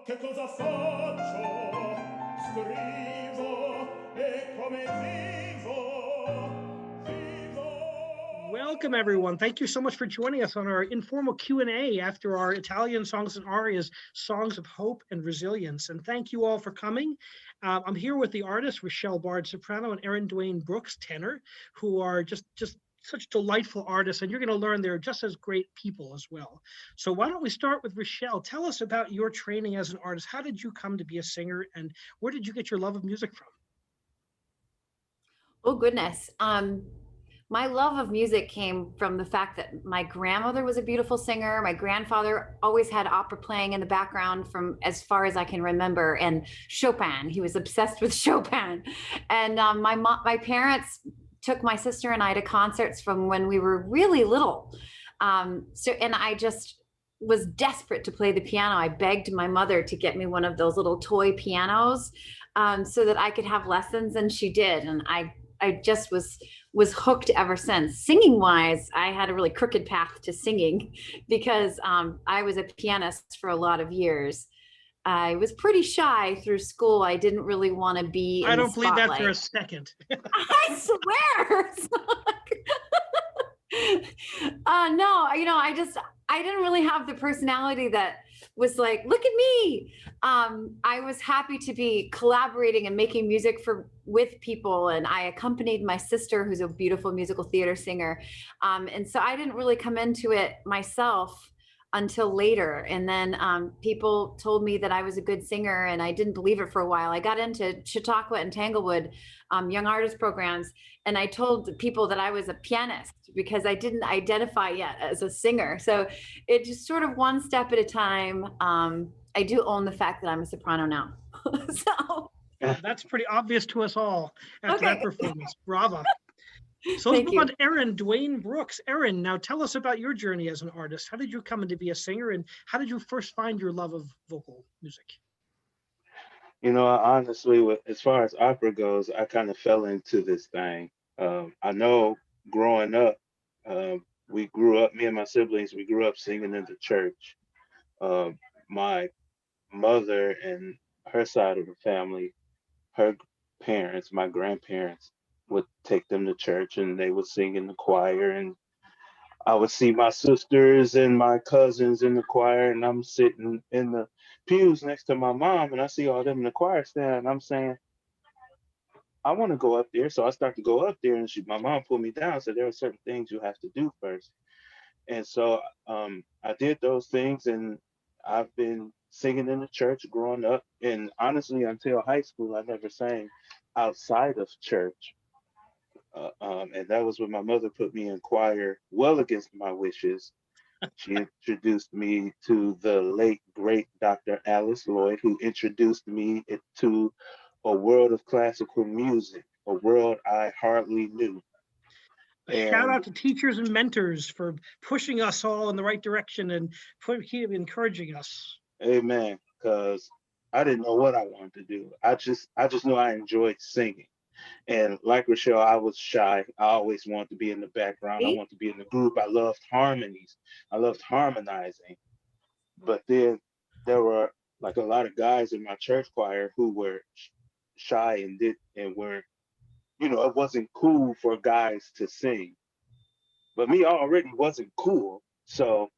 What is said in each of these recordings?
Che cosa faccio? Scrivo e come vivo. Welcome, everyone. Thank you so much for joining us on our informal Q&A after our Italian songs and arias, Songs of Hope and Resilience. And thank you all for coming. I'm here with the artists, Rochelle Bard, soprano, and Errin Duane Brooks, tenor, who are just such delightful artists, and you're going to learn they're just as great people as well. So why don't we start with Rochelle? Tell us about your training as an artist. How did you come to be a singer, and where did you get your love of music from? Oh, goodness. My love of music came from the fact that my grandmother was a beautiful singer. My grandfather always had opera playing in the background from as far as I can remember, and Chopin. He was obsessed with Chopin. And my parents took my sister and I to concerts from when we were really little. And I just was desperate to play the piano. I begged my mother to get me one of those little toy pianos so that I could have lessons, and she did. And I just was hooked ever since. Singing wise, I had a really crooked path to singing because I was a pianist for a lot of years. I was pretty shy through school. I didn't really want to be in I don't the believe that spotlight. for a second. I swear. No, I didn't really have the personality that was like, look at me. I was happy to be collaborating and making music with people. And I accompanied my sister, who's a beautiful musical theater singer. And so I didn't really come into it myself until later. And then people told me that I was a good singer, and I didn't believe it for a while. I got into Chautauqua and Tanglewood young artist programs, and I told people that I was a pianist because I didn't identify yet as a singer. So it just sort of one step at a time. I do own the fact that I'm a soprano now. So that's pretty obvious to us all after that performance. Bravo. So let's move on to Errin Duane Brooks. Errin, now tell us about your journey as an artist. How did you come into be a singer, and how did you first find your love of vocal music? You know, honestly, as far as opera goes, I kind of fell into this thing. I know growing up, we grew up, me and my siblings, we grew up singing in the church. My mother and her side of the family, her parents, my grandparents, would take them to church and they would sing in the choir, and I would see my sisters and my cousins in the choir, and I'm sitting in the pews next to my mom, and I see all them in the choir stand, and I'm saying, I want to go up there. So I start to go up there, and my mom pulled me down, said there are certain things you have to do first. And so I did those things, and I've been singing in the church growing up. And honestly, until high school, I never sang outside of church. And that was when my mother put me in choir, well against my wishes. She introduced me to the late, great Dr. Alice Lloyd, who introduced me to a world of classical music, a world I hardly knew. Shout out to teachers and mentors for pushing us all in the right direction and keep encouraging us. Amen. Because I didn't know what I wanted to do. I just knew I enjoyed singing. And like Rochelle, I was shy. I always wanted to be in the background. I wanted to be in the group. I loved harmonies. I loved harmonizing. But then there were like a lot of guys in my church choir who were shy and were, it wasn't cool for guys to sing. But me already wasn't cool. So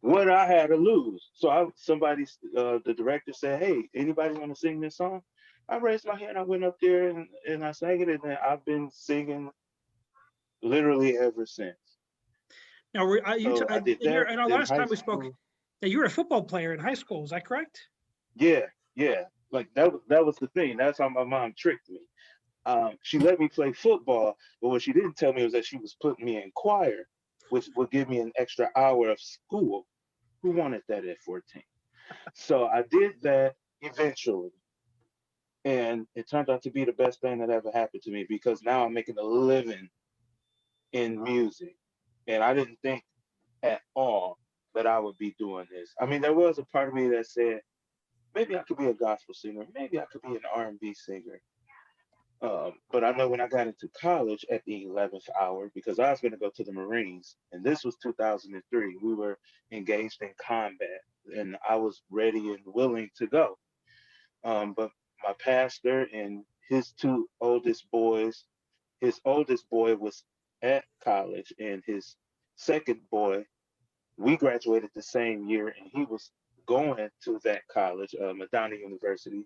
what I had to lose. So the director said, hey, anybody want to sing this song? I raised my hand, I went up there and I sang it, and then I've been singing literally ever since. Now, in our last time we spoke, you were a football player in high school, is that correct? Yeah. Like that was the thing. That's how my mom tricked me. She let me play football, but what she didn't tell me was that she was putting me in choir, which would give me an extra hour of school. Who wanted that at 14? So I did that eventually. And it turned out to be the best thing that ever happened to me, because now I'm making a living in music. And I didn't think at all that I would be doing this. I mean, there was a part of me that said, maybe I could be a gospel singer. Maybe I could be an R&B singer. But I know when I got into college at the 11th hour, because I was going to go to the Marines, and this was 2003, we were engaged in combat, and I was ready and willing to go. But my pastor and his two oldest boys, his oldest boy was at college, and his second boy, we graduated the same year, and he was going to that college, Madonna University,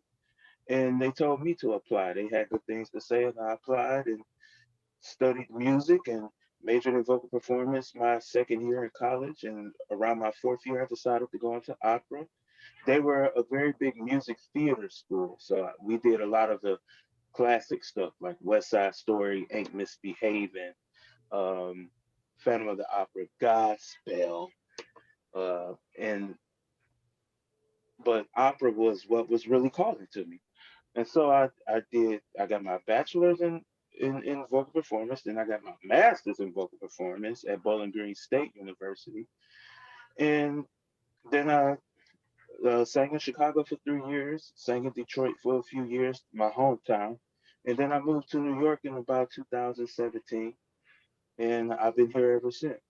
and they told me to apply. They had good things to say, and I applied and studied music and majored in vocal performance my second year in college. And around my fourth year, I decided to go into opera. They were a very big music theater school, so we did a lot of the classic stuff like West Side Story, Ain't Misbehaving, um, Phantom of the Opera, Godspell, and but opera was what was really calling to me. And so I got my bachelor's in vocal performance, then I got my master's in vocal performance at Bowling Green State University. And then I sang in Chicago for 3 years, sang in Detroit for a few years, my hometown. And then I moved to New York in about 2017, and I've been here ever since.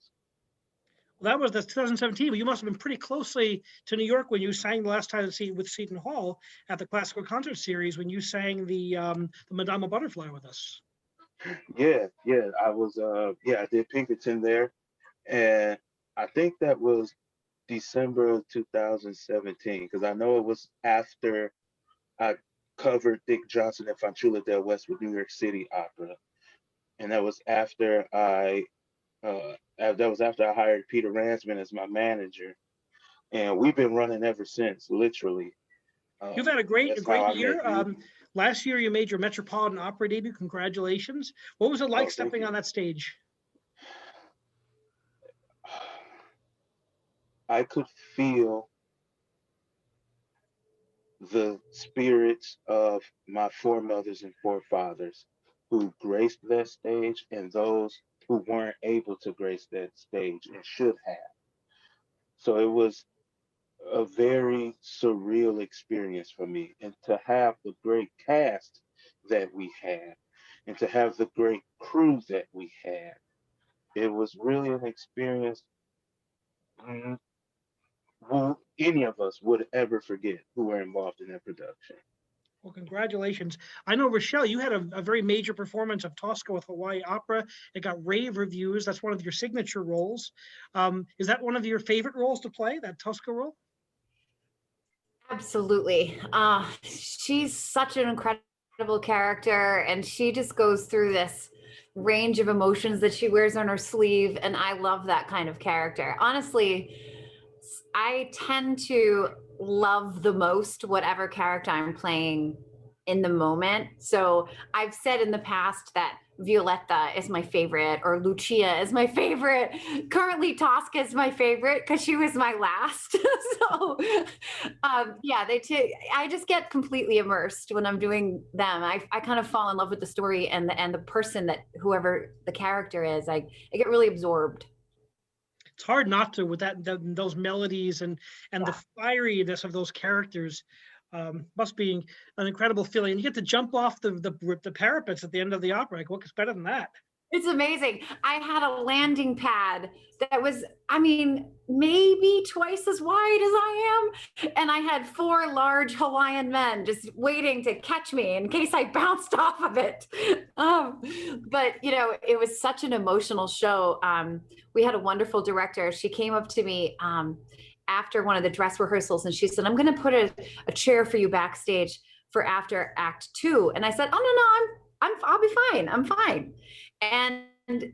Well, that was the 2017, but you must have been pretty closely to New York when you sang the last time with Seton Hall at the Classical Concert Series when you sang the Madama Butterfly with us. Yeah, I was I did Pinkerton there, and I think that was December of 2017, because I know it was after I covered Dick Johnson and Fanciulla del West with New York City Opera, and that was after I hired Peter Ransman as my manager, and we've been running ever since, literally. You've had a great That's how I year. met you. Last year, you made your Metropolitan Opera debut. Congratulations. What was it like Oh, thank stepping you. on that stage? I could feel the spirits of my foremothers and forefathers who graced that stage and those who weren't able to grace that stage and should have. So it was a very surreal experience for me. And to have the great cast that we had and to have the great crew that we had, it was really an experience mm, who any of us would ever forget who were involved in that production. Well, congratulations. I know, Rochelle, you had a very major performance of Tosca with Hawaii Opera. It got rave reviews. That's one of your signature roles. Is that one of your favorite roles to play, that Tosca role? Absolutely. She's such an incredible character, and she just goes through this range of emotions that she wears on her sleeve. And I love that kind of character. Honestly, I tend to love the most whatever character I'm playing in the moment. So I've said in the past that Violetta is my favorite, or Lucia is my favorite. Currently, Tosca is my favorite because she was my last. So, I just get completely immersed when I'm doing them. I kind of fall in love with the story and the person that whoever the character is. I get really absorbed. It's hard not to with those melodies and the fieriness of those characters. Must be an incredible feeling. And you get to jump off the parapets at the end of the opera. Like, what's better than that? It's amazing. I had a landing pad that was, I mean, maybe twice as wide as I am. And I had 4 large Hawaiian men just waiting to catch me in case I bounced off of it. But, it was such an emotional show. We had a wonderful director. She came up to me after one of the dress rehearsals and she said, I'm going to put a chair for you backstage for after Act 2. And I said, oh, no, I'll be fine. I'm fine. And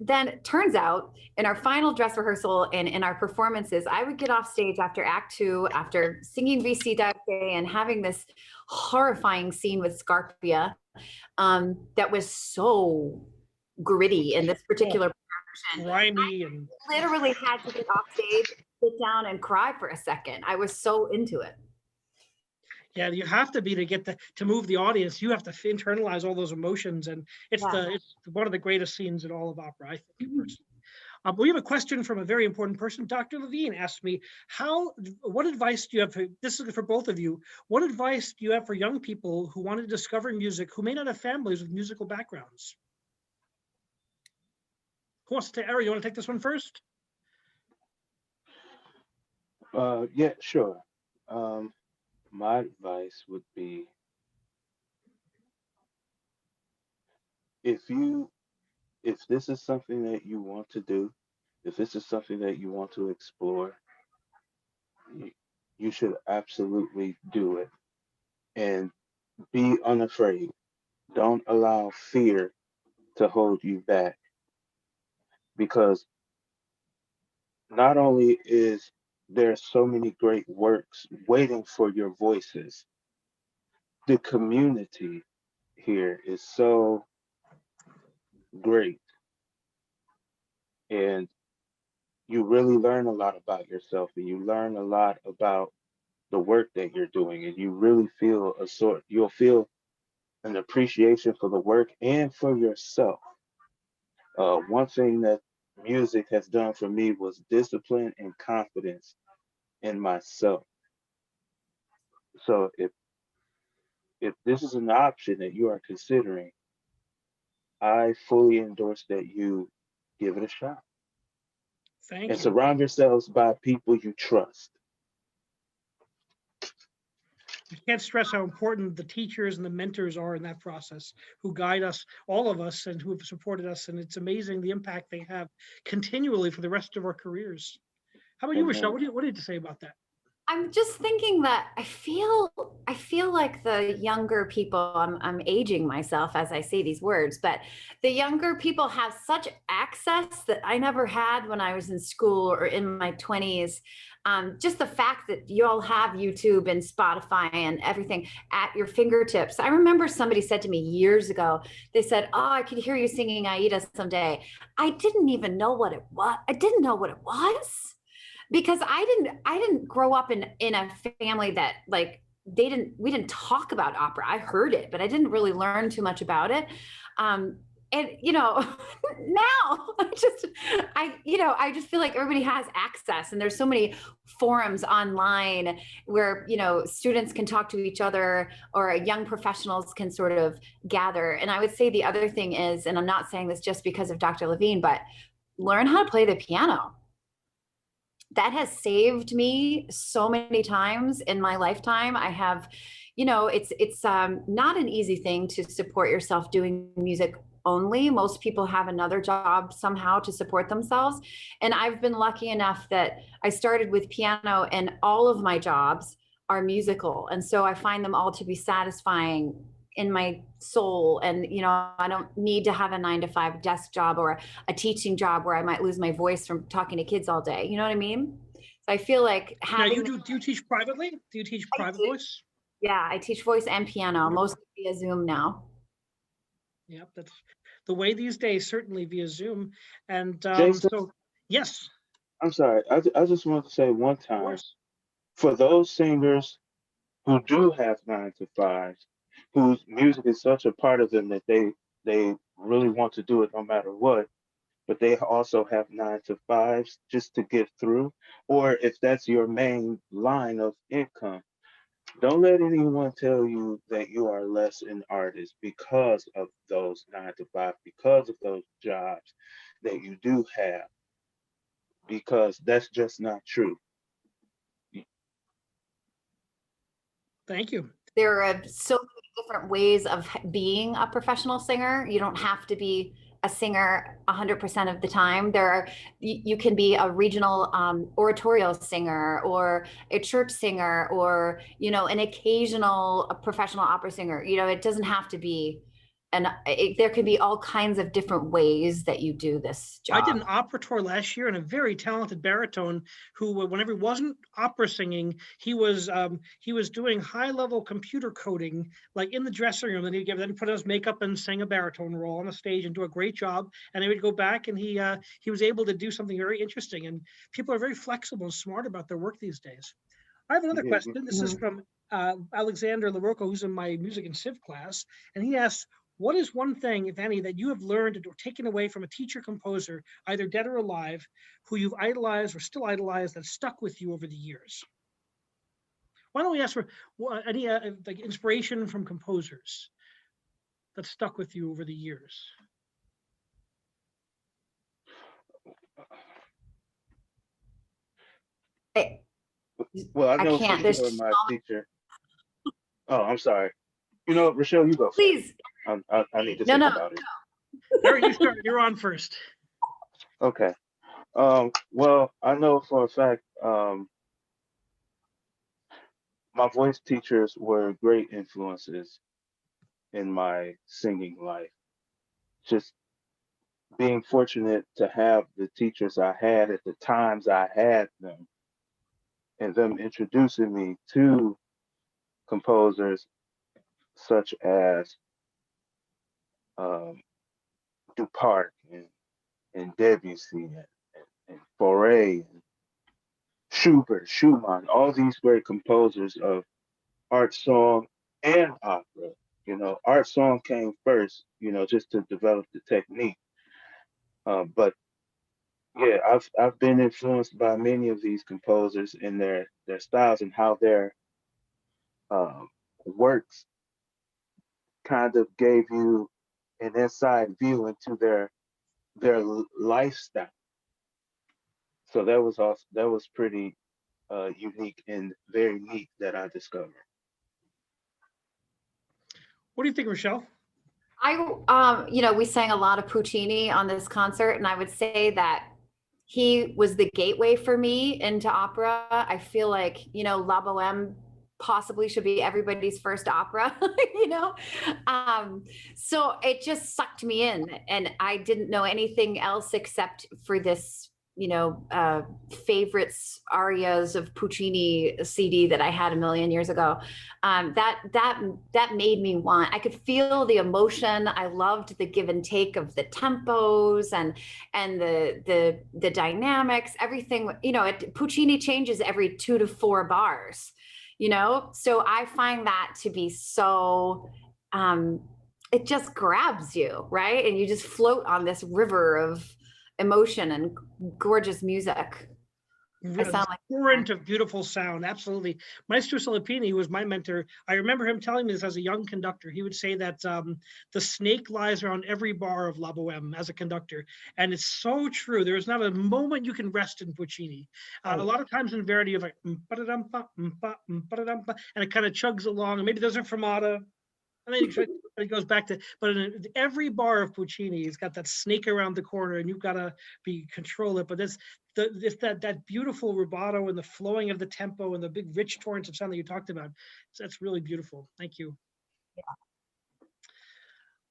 then it turns out in our final dress rehearsal and in our performances, I would get off stage after Act 2, after singing VC Date and having this horrifying scene with Scarpia that was so gritty in this particular production. Grimy and literally had to get off stage, sit down and cry for a second. I was so into it. Yeah, you have to be to move the audience. You have to internalize all those emotions, and it's one of the greatest scenes in all of opera, I think. We have a question from a very important person. Dr. Levine asked me, what advice do you have this is for both of you. What advice do you have for young people who want to discover music, who may not have families with musical backgrounds? Who wants to, Errin, you want to take this one first? Yeah, sure. My advice would be, if this is something that you want to do, if this is something that you want to explore, you should absolutely do it, and be unafraid. Don't allow fear to hold you back, because not only is there so many great works waiting for your voices, the community here is so great, and you really learn a lot about yourself, and you learn a lot about the work that you're doing, and you really feel you'll feel an appreciation for the work and for yourself. One thing that music has done for me was discipline and confidence in myself. So if this is an option that you are considering, I fully endorse that you give it a shot. Thank And you. surround yourselves by people you trust. I can't stress how important the teachers and the mentors are in that process, who guide us, all of us, and who have supported us. And it's amazing the impact they have continually for the rest of our careers. How about you, Rochelle? Amen. What did you say about that? I'm just thinking that I feel like the younger people, I'm aging myself as I say these words, but the younger people have such access that I never had when I was in school or in my 20s. Just the fact that you all have YouTube and Spotify and everything at your fingertips. I remember somebody said to me years ago, they said, "Oh, I could hear you singing Aida someday." I didn't even know what it was. I didn't know what it was, because I didn't grow up in a family that, like, we didn't talk about opera. I heard it, but I didn't really learn too much about it. And now I just feel like everybody has access, and there's so many forums online where students can talk to each other, or young professionals can sort of gather. And I would say the other thing is, and I'm not saying this just because of Dr. Levine, but learn how to play the piano. That has saved me so many times in my lifetime. I have, it's not an easy thing to support yourself doing music only. Most people have another job somehow to support themselves. And I've been lucky enough that I started with piano, and all of my jobs are musical. And so I find them all to be satisfying in my soul. And I don't need to have a 9-to-5 desk job or a teaching job where I might lose my voice from talking to kids all day. You know what I mean? So I feel like having— Now, do you teach privately? Do you teach private voice? Yeah, I teach voice and piano, mostly via Zoom now. Yep, that's the way these days, certainly via Zoom. And Jason, so, yes. I'm sorry. I just want to say one Of time, course. for those singers who do have 9-to-5s, whose music is such a part of them that they really want to do it no matter what, but they also have 9-to-5s just to get through, or if that's your main line of income, don't let anyone tell you that you are less an artist because of those 9-to-5, because of those jobs that you do have, because that's just not true. Thank you. There are so many different ways of being a professional singer. You don't have to be a singer 100% of the time. You can be a regional oratorio singer, or a church singer, or an occasional professional opera singer. It doesn't have to be, and there can be all kinds of different ways that you do this job. I did an opera tour last year, and a very talented baritone who, whenever he wasn't opera singing, he was doing high-level computer coding, like in the dressing room. Then he'd put on his makeup and sing a baritone role on the stage and do a great job. And he would go back, and he was able to do something very interesting. And people are very flexible and smart about their work these days. I have another question. This is from Alexander LaRocco, who's in my music and civ class, and he asks, What is one thing, if any, that you have learned or taken away from a teacher composer, either dead or alive, who you've idolized or still idolize, that stuck with you over the years? Why don't we ask for any like inspiration from composers that stuck with you over the years? I, Well, I I know for can't. There's sure so my teacher. Oh, I'm sorry. You know, Rochelle, you go first. please. I need to No, think no. about it. Errin, you start. You're on first. Okay. Well, I know for a fact, my voice teachers were great influences in my singing life. Just being fortunate to have the teachers I had at the times I had them, and them introducing me to composers such as um, Dupart and Debussy and Fauré and Schubert, Schumann, all these great composers of art song and opera. You know, art song came first, you know, just to develop the technique. But yeah, I've been influenced by many of these composers in their styles and how their um, works kind of gave you an inside view into their lifestyle. So that was pretty unique and very neat that I discovered. What do you think, Rochelle? We sang a lot of Puccini on this concert, and I would say that he was the gateway for me into opera. I feel like, La Boheme possibly should be everybody's first opera, you know? So it just sucked me in, and I didn't know anything else except for this favorites arias of Puccini CD that I had a million years ago. That made me want. I could feel the emotion. I loved the give and take of the tempos and the dynamics. Everything. Puccini changes every 2 to 4 bars. So I find that to be so. It just grabs you, right? And you just float on this river of emotion and gorgeous music. I sound like Torrent of beautiful sound. Absolutely. Maestro Salapini, who was my mentor, I remember him telling me this as a young conductor. He would say that the snake lies around every bar of La Boheme as a conductor. And it's so true. There is not a moment you can rest in Puccini. A lot of times in Verdi, you're like, and it kind of chugs along. And maybe there's a fermata. And then it goes back to, but in every bar of Puccini, it's got that snake around the corner, and you've got to control it. But it's that beautiful rubato and the flowing of the tempo and the big rich torrents of sound that you talked about. So that's really beautiful. Thank you. Yeah.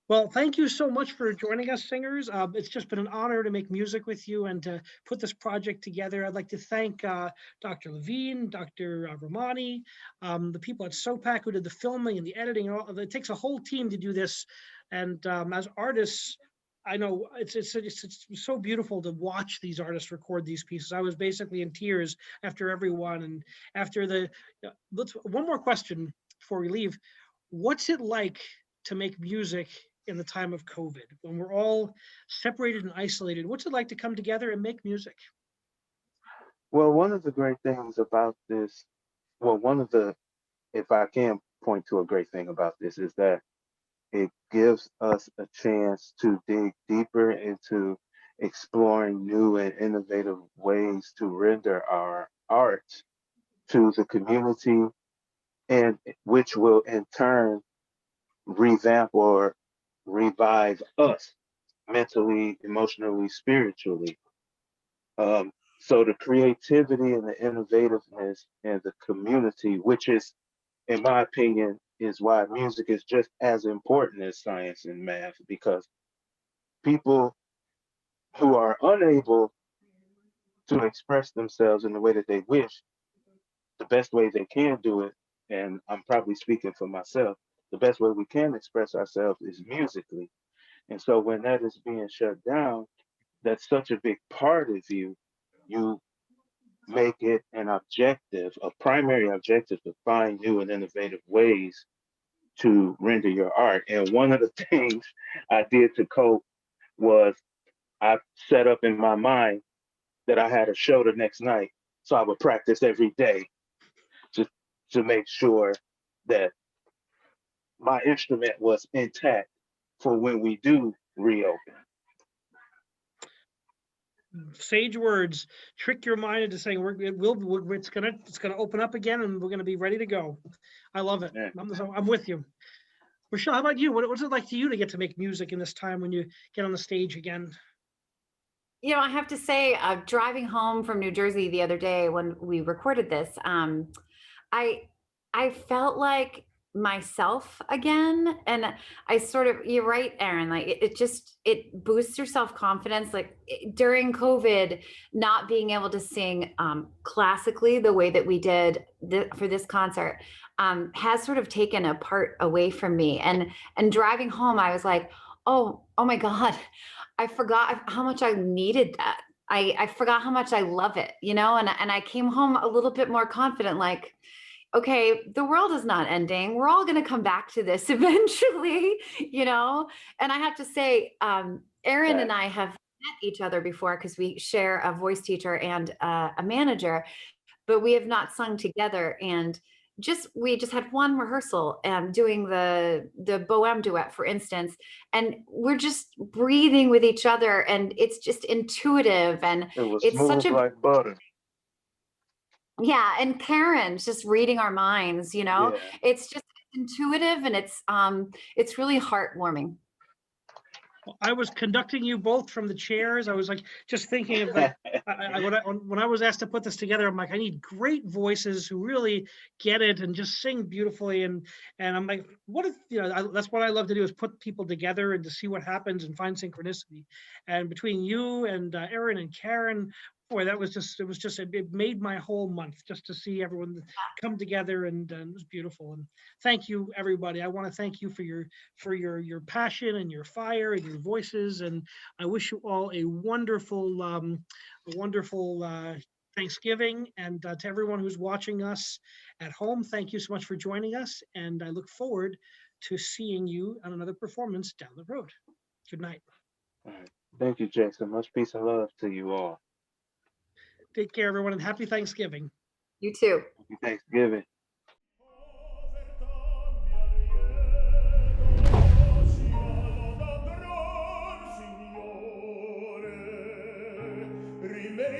Well, thank you so much for joining us, singers. It's just been an honor to make music with you and to put this project together. I'd like to thank Dr. Levine, Dr. Romani, the people at SOPAC who did the filming and the editing. And all. It takes a whole team to do this. And as artists, I know it's so beautiful to watch these artists record these pieces. I was basically in tears after every one. And after one more question before we leave. What's it like to make music in the time of COVID, when we're all separated and isolated? What's it like to come together and make music? Well, one of the great things about this, if I can point to a great thing about this, is that it gives us a chance to dig deeper into exploring new and innovative ways to render our art to the community, and which will in turn revamp or revive us mentally, emotionally, spiritually. So the creativity and the innovativeness and the community, which is, in my opinion, is why music is just as important as science and math, because people who are unable to express themselves in the way that they wish, the best way they can do it, and I'm probably speaking for myself, the best way we can express ourselves is musically. And so when that is being shut down, that's such a big part of you. You make it an objective, a primary objective, to find new and innovative ways to render your art. And one of the things I did to cope was I set up in my mind that I had a show the next night. So I would practice every day to, to make sure that my instrument was intact for when we do reopen. Sage words. Trick your mind into saying it's gonna open up again, and we're gonna be ready to go. I love it. Yeah. I'm with you. Rochelle, how about you? What's it like to you to get to make music in this time when you get on the stage again? You know, I have to say, driving home from New Jersey the other day when we recorded this, I I felt like myself again, and I sort of, you're right, Errin, like it boosts your self-confidence. Like during COVID, not being able to sing classically the way that we did for this concert has sort of taken a part away from me. And driving home, I was like, oh my God, I forgot how much I needed that. I forgot how much I love it, you know, and I came home a little bit more confident, like, okay, the world is not ending. We're all going to come back to this eventually, you know? And I have to say, Errin and I have met each other before because we share a voice teacher and a manager, but we have not sung together. And we just had one rehearsal doing the Bohème duet, for instance, and we're just breathing with each other, and it's just intuitive, and It was it's smooth such a like butter. yeah, and Karen's just reading our minds, you know. Yeah. It's just intuitive, and it's really heartwarming. I was conducting you both from the chairs. I was like, just thinking of like, when I was asked to put this together, I'm like, I need great voices who really get it and just sing beautifully. And I'm like, what if, you know, that's what I love to do, is put people together and to see what happens and find synchronicity. And between you and Errin and Karen, boy, it made my whole month just to see everyone come together, and it was beautiful. And thank you, everybody. I want to thank you for your passion and your fire and your voices. And I wish you all a wonderful Thanksgiving. And to everyone who's watching us at home, thank you so much for joining us. And I look forward to seeing you on another performance down the road. Good night. All right. Thank you, Jason. Much peace and love to you all. Take care, everyone, and happy Thanksgiving. You too. Happy Thanksgiving. Signore,